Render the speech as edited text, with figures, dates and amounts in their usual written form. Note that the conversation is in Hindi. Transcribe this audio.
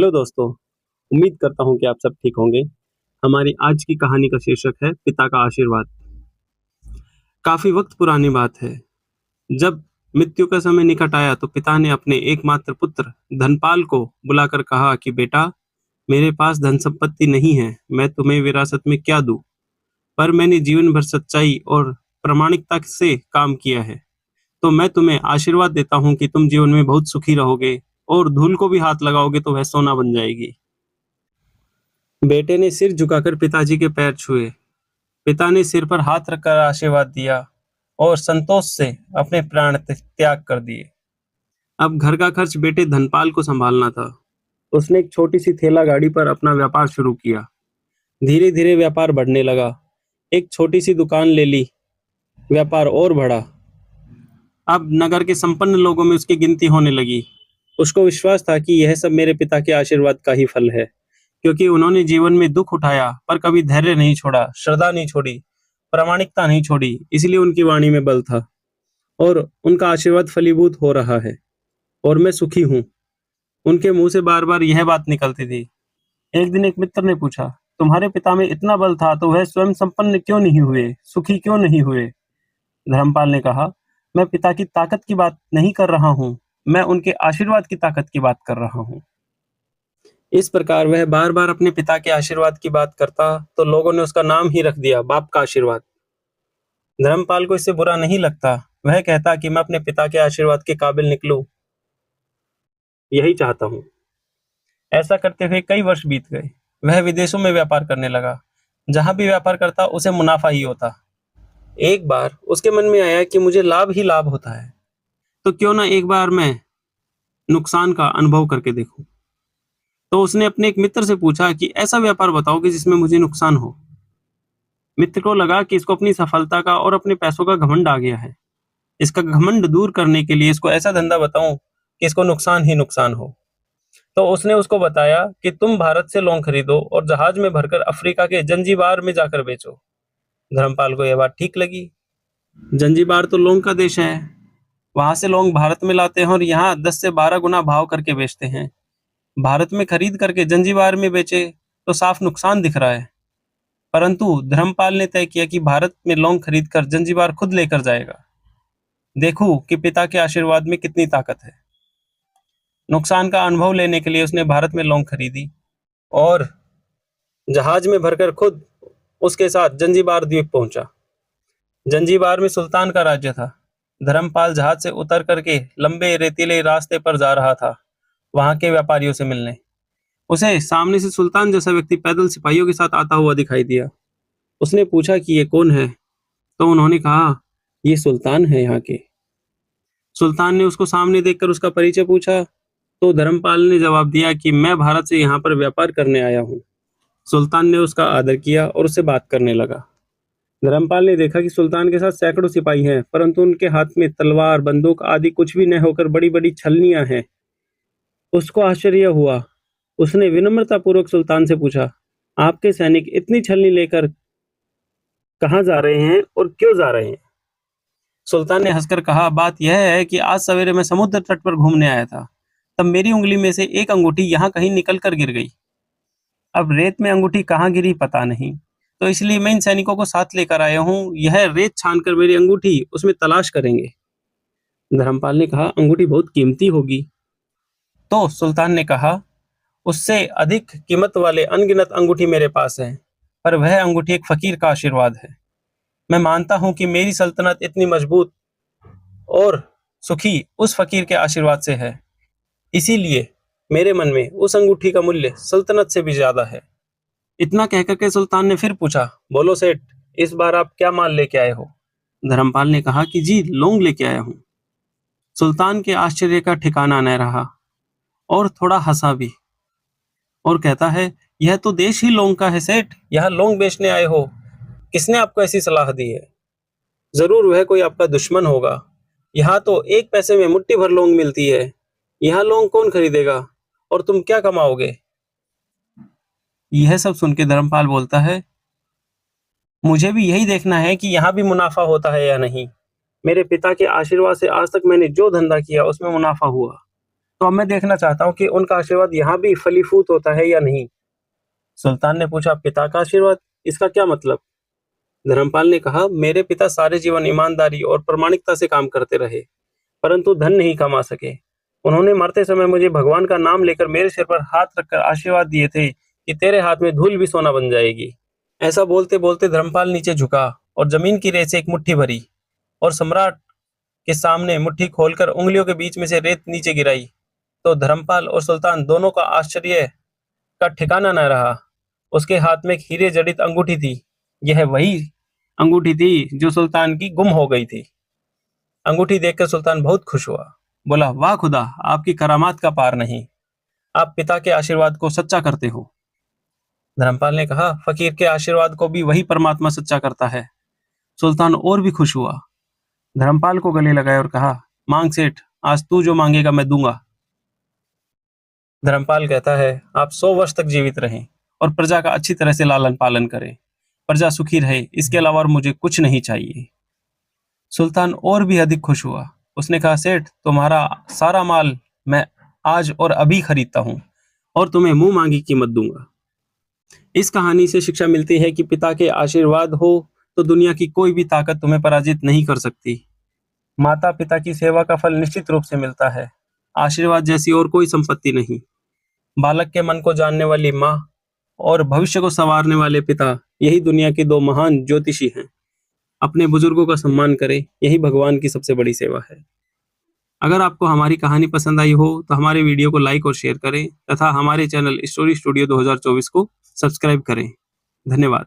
हेलो दोस्तों, उम्मीद करता हूँ कि आप सब ठीक होंगे। हमारी आज की कहानी का शीर्षक है पिता का आशीर्वाद। काफ़ी वक़्त पुरानी बात है, जब मृत्यु का समय निकट आया तो पिता ने अपने एकमात्र पुत्र धनपाल को बुलाकर कहा कि बेटा, मेरे पास धन-संपत्ति नहीं है, मैं तुम्हें विरासत में क्या दूँ? पर मैंने जीवन भर सच्चाई और प्रामाणिकता से काम किया है, तो मैं तुम्हें आशीर्वाद देता हूँ कि तुम जीवन में बहुत सुखी रहोगे और धूल को भी हाथ लगाओगे तो वह सोना बन जाएगी। बेटे ने सिर झुकाकर पिताजी के पैर छुए। पिता ने सिर पर हाथ रखकर आशीर्वाद दिया और संतोष से अपने प्राण त्याग कर दिए। अब घर का खर्च बेटे धनपाल को संभालना था। उसने एक छोटी सी ठेला गाड़ी पर अपना व्यापार शुरू किया। धीरे धीरे व्यापार बढ़ने लगा। एक छोटी सी दुकान ले ली। व्यापार और बढ़ा। अब नगर के संपन्न लोगों में उसकी गिनती होने लगी। उसको विश्वास था कि यह सब मेरे पिता के आशीर्वाद का ही फल है, क्योंकि उन्होंने जीवन में दुख उठाया पर कभी धैर्य नहीं छोड़ा, श्रद्धा नहीं छोड़ी, प्रामाणिकता नहीं छोड़ी, इसलिए उनकी वाणी में बल था और उनका आशीर्वाद फलीभूत हो रहा है और मैं सुखी हूँ। उनके मुंह से बार बार यह बात निकलती थी। एक दिन एक मित्र ने पूछा, तुम्हारे पिता में इतना बल था तो वह स्वयं संपन्न क्यों नहीं हुए, सुखी क्यों नहीं हुए? धर्मपाल ने कहा, मैं पिता की ताकत की बात नहीं कर रहा हूँ, मैं उनके आशीर्वाद की ताकत की बात कर रहा हूँ। इस प्रकार वह बार बार अपने पिता के आशीर्वाद की बात करता तो लोगों ने उसका नाम ही रख दिया बाप का आशीर्वाद। धर्मपाल को इससे बुरा नहीं लगता। वह कहता कि मैं अपने पिता के आशीर्वाद के काबिल निकलूं, यही चाहता हूँ। ऐसा करते हुए कई वर्ष बीत गए। वह विदेशों में व्यापार करने लगा। जहां भी व्यापार करता उसे मुनाफा ही होता। एक बार उसके मन में आया कि मुझे लाभ ही लाभ होता है, तो क्यों ना एक बार मैं नुकसान का अनुभव करके देखूं। तो उसने अपने एक मित्र से पूछा कि ऐसा व्यापार बताओ कि जिसमें मुझे नुकसान हो। मित्र को लगा कि इसको अपनी सफलता का और अपने पैसों का घमंड आ गया है। इसका घमंड दूर करने के लिए इसको ऐसा धंधा बताऊं कि इसको नुकसान ही नुकसान हो। तो उसने उसको बताया कि तुम भारत से लौंग खरीदो और जहाज में भरकर अफ्रीका के जंजीबार में जाकर बेचो। धर्मपाल को यह बात ठीक लगी। जंजीबार तो लौंग का देश है। वहां से लौंग भारत में लाते हैं और यहाँ 10 से 12 गुना भाव करके बेचते हैं। भारत में खरीद करके जंजीबार में बेचे तो साफ नुकसान दिख रहा है। परंतु धर्मपाल ने तय किया कि भारत में लौंग खरीद कर जंजीबार खुद लेकर जाएगा। देखूं कि पिता के आशीर्वाद में कितनी ताकत है। नुकसान का अनुभव लेने के लिए उसने भारत में लौंग खरीदी और जहाज में भरकर खुद उसके साथ जंजीबार द्वीप पहुंचा। जंजीबार में सुल्तान का राज्य था। धर्मपाल जहाज से उतर करके लंबे रेतीले रास्ते पर जा रहा था वहां के व्यापारियों से मिलने। उसे सामने से सुल्तान जैसा व्यक्ति पैदल सिपाहियों के साथ आता हुआ दिखाई दिया। उसने पूछा कि ये कौन है? तो उन्होंने कहा, ये सुल्तान है यहाँ के। सुल्तान ने उसको सामने देखकर उसका परिचय पूछा तो धर्मपाल ने जवाब दिया कि मैं भारत से यहाँ पर व्यापार करने आया हूँ। सुल्तान ने उसका आदर किया और उससे बात करने लगा। धर्मपाल ने देखा कि सुल्तान के साथ सैकड़ों सिपाही हैं, परंतु उनके हाथ में तलवार, बंदूक आदि कुछ भी न होकर बड़ी बड़ी छलनियां हैं। उसको आश्चर्य हुआ। उसने विनम्रतापूर्वक सुल्तान से पूछा, आपके सैनिक इतनी छलनी लेकर कहाँ जा रहे हैं और क्यों जा रहे हैं? सुल्तान ने हंसकर कहा, बात यह है कि आज सवेरे मैं समुद्र तट पर घूमने आया था, तब मेरी उंगली में से एक अंगूठी यहाँ कहीं निकल कर गिर गई। अब रेत में अंगूठी कहाँ गिरी पता नहीं, तो इसलिए मैं इन सैनिकों को साथ लेकर आया हूँ। यह रेत छानकर मेरी अंगूठी उसमें तलाश करेंगे। धर्मपाल ने कहा, अंगूठी बहुत कीमती होगी। तो सुल्तान ने कहा, उससे अधिक कीमत वाले अनगिनत अंगूठी मेरे पास है, पर वह अंगूठी एक फकीर का आशीर्वाद है। मैं मानता हूं कि मेरी सल्तनत इतनी मजबूत और सुखी उस फकीर के आशीर्वाद से है। इसीलिए मेरे मन में उस अंगूठी का मूल्य सल्तनत से भी ज्यादा है। इतना कहकर के सुल्तान ने फिर पूछा, बोलो सेठ, इस बार आप क्या माल लेके आए हो? धर्मपाल ने कहा कि जी, लौंग लेके आया हूँ। सुल्तान के आश्चर्य का ठिकाना न रहा और थोड़ा हंसा भी और कहता है, यह तो देश ही लौंग का है सेठ, यहाँ लौंग बेचने आए हो? किसने आपको ऐसी सलाह दी है? जरूर वह कोई आपका दुश्मन होगा। यहाँ तो 1 पैसे में मुट्ठी भर लौंग मिलती है। यहाँ लौंग कौन खरीदेगा और तुम क्या कमाओगे? यह सब सुन के धर्मपाल बोलता है, मुझे भी यही देखना है कि यहाँ भी मुनाफा होता है या नहीं। मेरे पिता के आशीर्वाद से आज तक मैंने जो धंधा किया उसमें मुनाफा हुआ। तो अब मैं देखना चाहता हूँ कि उनका आशीर्वाद यहाँ भी फलीभूत होता है या नहीं। सुल्तान ने पूछा, पिता का आशीर्वाद, इसका क्या मतलब? धर्मपाल ने कहा, मेरे पिता सारे जीवन ईमानदारी और प्रामाणिकता से काम करते रहे, परंतु धन नहीं कमा सके। उन्होंने मरते समय मुझे भगवान का नाम लेकर मेरे सिर पर हाथ रखकर आशीर्वाद दिए थे कि तेरे हाथ में धूल भी सोना बन जाएगी। ऐसा बोलते बोलते धर्मपाल नीचे झुका और जमीन की रेत से एक मुट्ठी भरी और सम्राट के सामने मुट्ठी खोलकर उंगलियों के बीच में से रेत नीचे गिराई तो धर्मपाल और सुल्तान दोनों का आश्चर्य का ठिकाना न रहा। उसके हाथ में एक हीरे जड़ित अंगूठी थी। यह वही अंगूठी थी जो सुल्तान की गुम हो गई थी। अंगूठी देखकर सुल्तान बहुत खुश हुआ। बोला, वाह खुदा, आपकी करामात का पार नहीं। आप पिता के आशीर्वाद को सच्चा करते हो। धर्मपाल ने कहा, फकीर के आशीर्वाद को भी वही परमात्मा सच्चा करता है। सुल्तान और भी खुश हुआ। धर्मपाल को गले लगाया और कहा, मांग सेठ, आज तू जो मांगेगा मैं दूंगा। धर्मपाल कहता है, आप 100 वर्ष तक जीवित रहें और प्रजा का अच्छी तरह से लालन पालन करें। प्रजा सुखी रहे, इसके अलावा और मुझे कुछ नहीं चाहिए। सुल्तान और भी अधिक खुश हुआ। उसने कहा, सेठ, तुम्हारा सारा माल मैं आज और अभी खरीदता हूँ और तुम्हें मुंह मांगी कीमत दूंगा। इस कहानी से शिक्षा मिलती है कि पिता के आशीर्वाद हो तो दुनिया की कोई भी ताकत तुम्हें पराजित नहीं कर सकती। माता पिता की सेवा का फल निश्चित रूप से मिलता है, आशीर्वाद जैसी और कोई संपत्ति नहीं। बालक के मन को जानने वाली माँ और भविष्य को संवारने वाले पिता, यही दुनिया के 2 महान ज्योतिषी हैं। अपने बुजुर्गों का सम्मान करें, यही भगवान की सबसे बड़ी सेवा है। अगर आपको हमारी कहानी पसंद आई हो तो हमारे वीडियो को लाइक और शेयर करें तथा हमारे चैनल स्टोरी स्टूडियो 2024 को सब्सक्राइब करें। धन्यवाद।